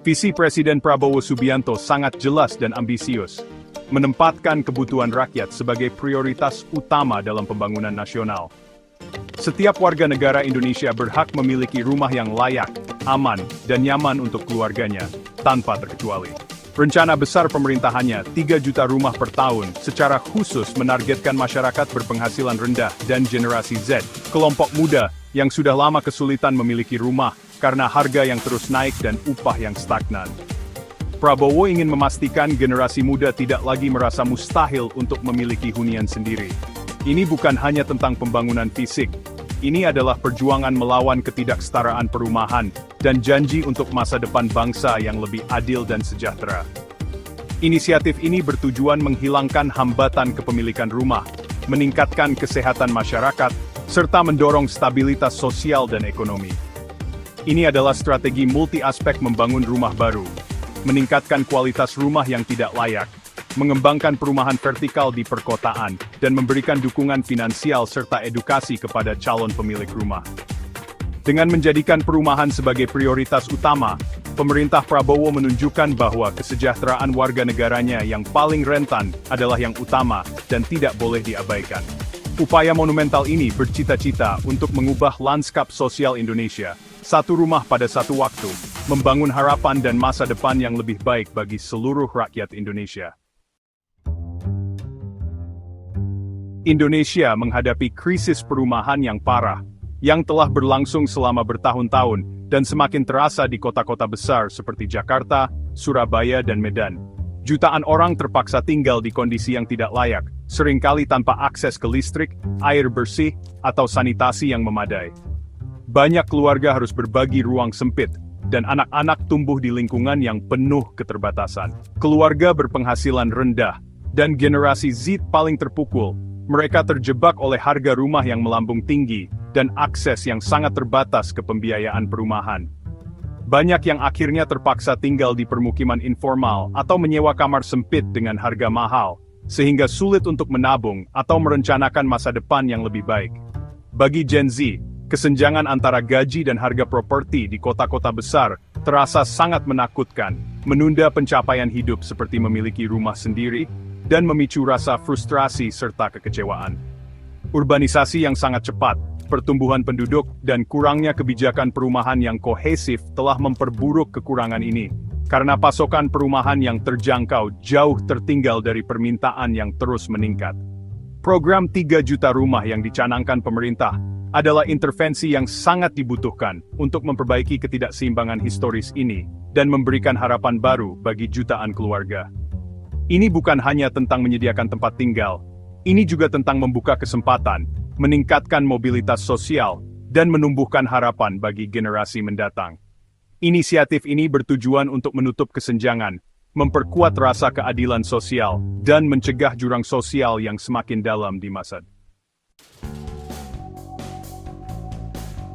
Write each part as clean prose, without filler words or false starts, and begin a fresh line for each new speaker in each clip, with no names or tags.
Visi Presiden Prabowo Subianto sangat jelas dan ambisius, menempatkan kebutuhan rakyat sebagai prioritas utama dalam pembangunan nasional. Setiap warga negara Indonesia berhak memiliki rumah yang layak, aman, dan nyaman untuk keluarganya, tanpa terkecuali. Rencana besar pemerintahannya, 3 juta rumah per tahun, secara khusus menargetkan masyarakat berpenghasilan rendah dan generasi Z, kelompok muda, yang sudah lama kesulitan memiliki rumah, karena harga yang terus naik dan upah yang stagnan. Prabowo ingin memastikan generasi muda tidak lagi merasa mustahil untuk memiliki hunian sendiri. Ini bukan hanya tentang pembangunan fisik, ini adalah perjuangan melawan ketidaksetaraan perumahan, dan janji untuk masa depan bangsa yang lebih adil dan sejahtera. Inisiatif ini bertujuan menghilangkan hambatan kepemilikan rumah, meningkatkan kesehatan masyarakat, serta mendorong stabilitas sosial dan ekonomi. Ini adalah strategi multi-aspek membangun rumah baru, meningkatkan kualitas rumah yang tidak layak, mengembangkan perumahan vertikal di perkotaan, dan memberikan dukungan finansial serta edukasi kepada calon pemilik rumah. Dengan menjadikan perumahan sebagai prioritas utama, pemerintah Prabowo menunjukkan bahwa kesejahteraan warga negaranya yang paling rentan adalah yang utama dan tidak boleh diabaikan. Upaya monumental ini bercita-cita untuk mengubah lanskap sosial Indonesia, satu rumah pada satu waktu, membangun harapan dan masa depan yang lebih baik bagi seluruh rakyat Indonesia. Indonesia menghadapi krisis perumahan yang parah, yang telah berlangsung selama bertahun-tahun, dan semakin terasa di kota-kota besar seperti Jakarta, Surabaya, dan Medan. Jutaan orang terpaksa tinggal di kondisi yang tidak layak, seringkali tanpa akses ke listrik, air bersih, atau sanitasi yang memadai. Banyak keluarga harus berbagi ruang sempit, dan anak-anak tumbuh di lingkungan yang penuh keterbatasan. Keluarga berpenghasilan rendah, dan generasi Z paling terpukul. Mereka terjebak oleh harga rumah yang melambung tinggi, dan akses yang sangat terbatas ke pembiayaan perumahan. Banyak yang akhirnya terpaksa tinggal di permukiman informal atau menyewa kamar sempit dengan harga mahal, sehingga sulit untuk menabung atau merencanakan masa depan yang lebih baik. Bagi Gen Z, kesenjangan antara gaji dan harga properti di kota-kota besar terasa sangat menakutkan, menunda pencapaian hidup seperti memiliki rumah sendiri, dan memicu rasa frustrasi serta kekecewaan. Urbanisasi yang sangat cepat, pertumbuhan penduduk, dan kurangnya kebijakan perumahan yang kohesif telah memperburuk kekurangan ini, karena pasokan perumahan yang terjangkau jauh tertinggal dari permintaan yang terus meningkat. Program 3 juta rumah yang dicanangkan pemerintah adalah intervensi yang sangat dibutuhkan untuk memperbaiki ketidakseimbangan historis ini, dan memberikan harapan baru bagi jutaan keluarga. Ini bukan hanya tentang menyediakan tempat tinggal, ini juga tentang membuka kesempatan, meningkatkan mobilitas sosial, dan menumbuhkan harapan bagi generasi mendatang. Inisiatif ini bertujuan untuk menutup kesenjangan, memperkuat rasa keadilan sosial, dan mencegah jurang sosial yang semakin dalam di masa depan.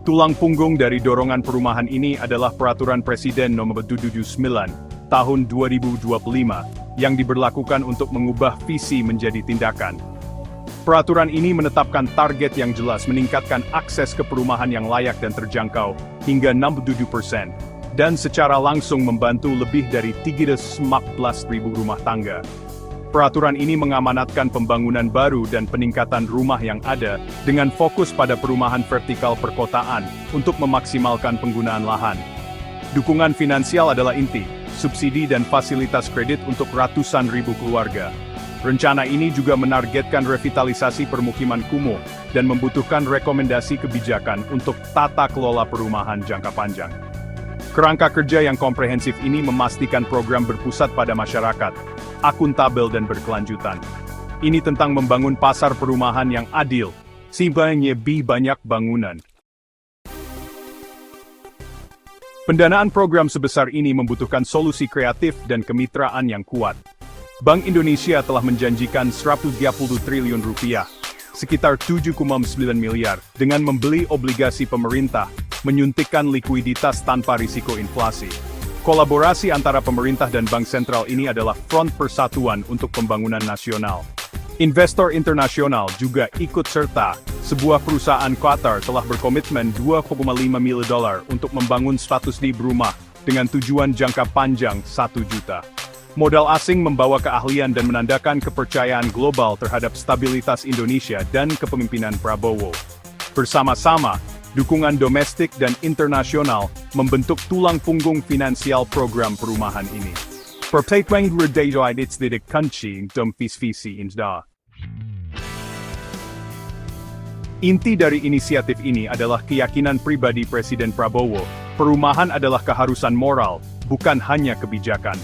Tulang punggung dari dorongan perumahan ini adalah Peraturan Presiden Nomor 79, Tahun 2025, yang diberlakukan untuk mengubah visi menjadi tindakan. Peraturan ini menetapkan target yang jelas meningkatkan akses ke perumahan yang layak dan terjangkau hingga 67%, dan secara langsung membantu lebih dari 314.000 rumah tangga. Peraturan ini mengamanatkan pembangunan baru dan peningkatan rumah yang ada, dengan fokus pada perumahan vertikal perkotaan untuk memaksimalkan penggunaan lahan. Dukungan finansial adalah inti, subsidi dan fasilitas kredit untuk ratusan ribu keluarga. Rencana ini juga menargetkan revitalisasi permukiman kumuh, dan membutuhkan rekomendasi kebijakan untuk tata kelola perumahan jangka panjang. Kerangka kerja yang komprehensif ini memastikan program berpusat pada masyarakat, akuntabel dan berkelanjutan. Ini tentang membangun pasar perumahan yang adil, sehingga lebih banyak bangunan. Pendanaan program sebesar ini membutuhkan solusi kreatif dan kemitraan yang kuat. Bank Indonesia telah menjanjikan 130 triliun rupiah, sekitar 7,9 miliar, dengan membeli obligasi pemerintah, menyuntikkan likuiditas tanpa risiko inflasi. Kolaborasi antara pemerintah dan Bank Sentral ini adalah front persatuan untuk pembangunan nasional. Investor internasional juga ikut serta. Sebuah perusahaan Qatar telah berkomitmen $2,5 miliar untuk membangun 100.000 rumah dengan tujuan jangka panjang 1 juta. Modal asing membawa keahlian dan menandakan kepercayaan global terhadap stabilitas Indonesia dan kepemimpinan Prabowo. Bersama-sama, dukungan domestik dan internasional membentuk tulang punggung finansial program perumahan ini. Perpetuang berdaya its didik kunci dom visi indah. Inti dari inisiatif ini adalah keyakinan pribadi Presiden Prabowo, perumahan adalah keharusan moral, bukan hanya kebijakan.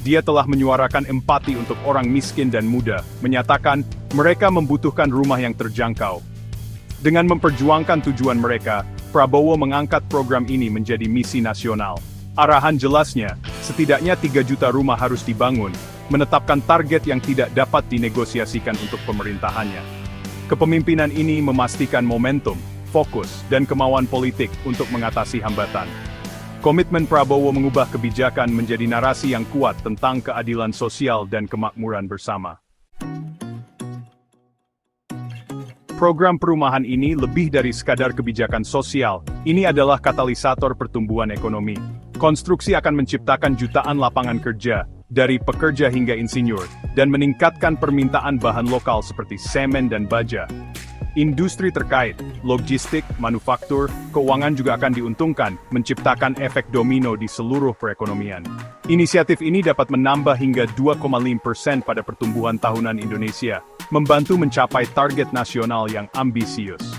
Dia telah menyuarakan empati untuk orang miskin dan muda, menyatakan mereka membutuhkan rumah yang terjangkau. Dengan memperjuangkan tujuan mereka, Prabowo mengangkat program ini menjadi misi nasional. Arahan jelasnya, setidaknya 3 juta rumah harus dibangun, menetapkan target yang tidak dapat dinegosiasikan untuk pemerintahannya. Kepemimpinan ini memastikan momentum, fokus, dan kemauan politik untuk mengatasi hambatan. Komitmen Prabowo mengubah kebijakan menjadi narasi yang kuat tentang keadilan sosial dan kemakmuran bersama. Program perumahan ini lebih dari sekadar kebijakan sosial, ini adalah katalisator pertumbuhan ekonomi. Konstruksi akan menciptakan jutaan lapangan kerja, dari pekerja hingga insinyur, dan meningkatkan permintaan bahan lokal seperti semen dan baja. Industri terkait, logistik, manufaktur, keuangan juga akan diuntungkan, menciptakan efek domino di seluruh perekonomian. Inisiatif ini dapat menambah hingga 2,5% pada pertumbuhan tahunan Indonesia, membantu mencapai target nasional yang ambisius.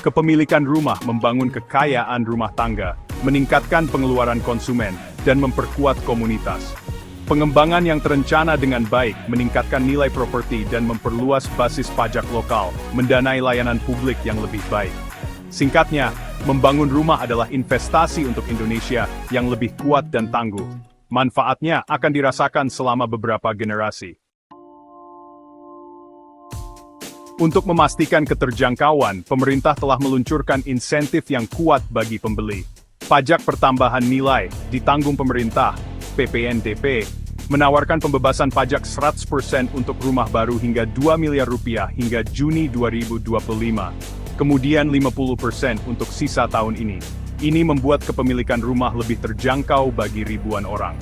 Kepemilikan rumah membangun kekayaan rumah tangga, meningkatkan pengeluaran konsumen, dan memperkuat komunitas. Pengembangan yang terencana dengan baik meningkatkan nilai properti dan memperluas basis pajak lokal, mendanai layanan publik yang lebih baik. Singkatnya, membangun rumah adalah investasi untuk Indonesia yang lebih kuat dan tangguh. Manfaatnya akan dirasakan selama beberapa generasi. Untuk memastikan keterjangkauan, pemerintah telah meluncurkan insentif yang kuat bagi pembeli. Pajak pertambahan nilai ditanggung pemerintah, PPNBP, menawarkan pembebasan pajak 100% untuk rumah baru hingga 2 miliar rupiah hingga Juni 2025. Kemudian 50% untuk sisa tahun ini. Ini membuat kepemilikan rumah lebih terjangkau bagi ribuan orang.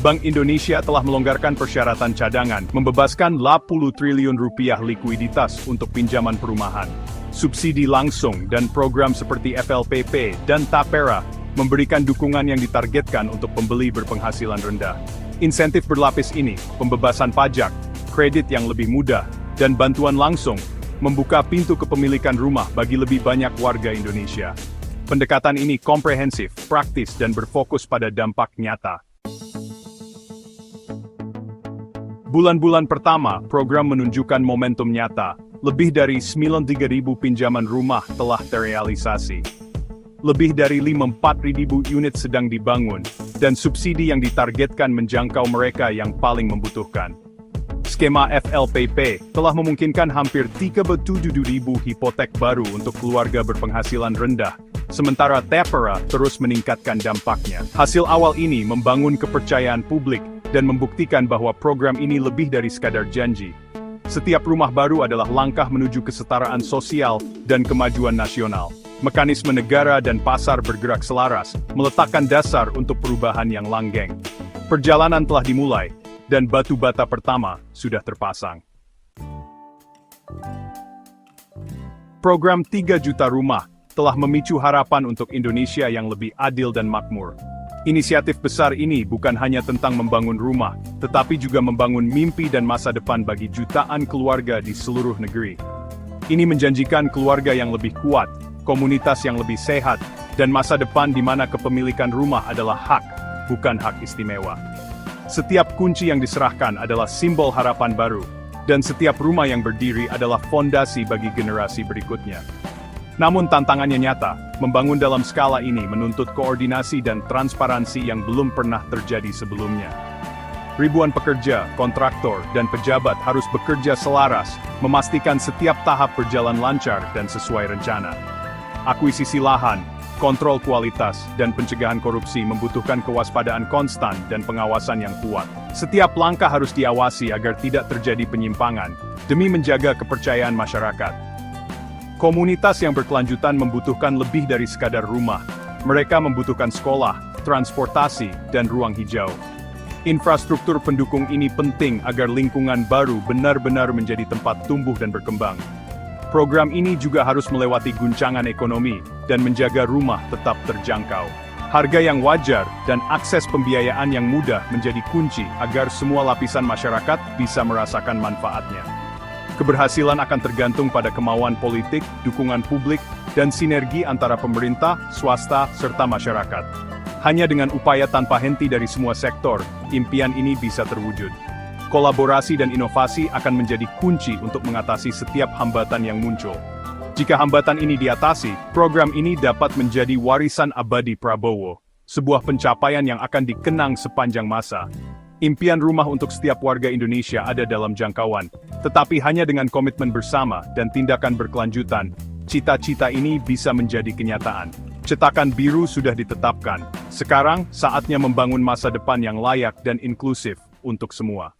Bank Indonesia telah melonggarkan persyaratan cadangan, membebaskan 80 triliun rupiah likuiditas untuk pinjaman perumahan. Subsidi langsung dan program seperti FLPP dan Tapera memberikan dukungan yang ditargetkan untuk pembeli berpenghasilan rendah. Insentif berlapis ini, pembebasan pajak, kredit yang lebih mudah, dan bantuan langsung, membuka pintu kepemilikan rumah bagi lebih banyak warga Indonesia. Pendekatan ini komprehensif, praktis, dan berfokus pada dampak nyata. Bulan-bulan pertama, program menunjukkan momentum nyata. Lebih dari 93.000 pinjaman rumah telah terrealisasi. Lebih dari 54.000 unit sedang dibangun, dan subsidi yang ditargetkan menjangkau mereka yang paling membutuhkan. Skema FLPP telah memungkinkan hampir 37.000 hipotek baru untuk keluarga berpenghasilan rendah, sementara Tapera terus meningkatkan dampaknya. Hasil awal ini membangun kepercayaan publik dan membuktikan bahwa program ini lebih dari sekadar janji. Setiap rumah baru adalah langkah menuju kesetaraan sosial dan kemajuan nasional. Mekanisme negara dan pasar bergerak selaras, meletakkan dasar untuk perubahan yang langgeng. Perjalanan telah dimulai, dan batu bata pertama sudah terpasang. Program 3 juta rumah telah memicu harapan untuk Indonesia yang lebih adil dan makmur. Inisiatif besar ini bukan hanya tentang membangun rumah, tetapi juga membangun mimpi dan masa depan bagi jutaan keluarga di seluruh negeri. Ini menjanjikan keluarga yang lebih kuat, komunitas yang lebih sehat, dan masa depan di mana kepemilikan rumah adalah hak, bukan hak istimewa. Setiap kunci yang diserahkan adalah simbol harapan baru, dan setiap rumah yang berdiri adalah fondasi bagi generasi berikutnya. Namun tantangannya nyata, membangun dalam skala ini menuntut koordinasi dan transparansi yang belum pernah terjadi sebelumnya. Ribuan pekerja, kontraktor, dan pejabat harus bekerja selaras, memastikan setiap tahap berjalan lancar dan sesuai rencana. Akuisisi lahan, kontrol kualitas, dan pencegahan korupsi membutuhkan kewaspadaan konstan dan pengawasan yang kuat. Setiap langkah harus diawasi agar tidak terjadi penyimpangan, demi menjaga kepercayaan masyarakat. Komunitas yang berkelanjutan membutuhkan lebih dari sekadar rumah. Mereka membutuhkan sekolah, transportasi, dan ruang hijau. Infrastruktur pendukung ini penting agar lingkungan baru benar-benar menjadi tempat tumbuh dan berkembang. Program ini juga harus melewati guncangan ekonomi dan menjaga rumah tetap terjangkau. Harga yang wajar dan akses pembiayaan yang mudah menjadi kunci agar semua lapisan masyarakat bisa merasakan manfaatnya. Keberhasilan akan tergantung pada kemauan politik, dukungan publik, dan sinergi antara pemerintah, swasta, serta masyarakat. Hanya dengan upaya tanpa henti dari semua sektor, impian ini bisa terwujud. Kolaborasi dan inovasi akan menjadi kunci untuk mengatasi setiap hambatan yang muncul. Jika hambatan ini diatasi, program ini dapat menjadi warisan abadi Prabowo, sebuah pencapaian yang akan dikenang sepanjang masa. Impian rumah untuk setiap warga Indonesia ada dalam jangkauan, tetapi hanya dengan komitmen bersama dan tindakan berkelanjutan, cita-cita ini bisa menjadi kenyataan. Cetakan biru sudah ditetapkan. Sekarang, saatnya membangun masa depan yang layak dan inklusif untuk semua.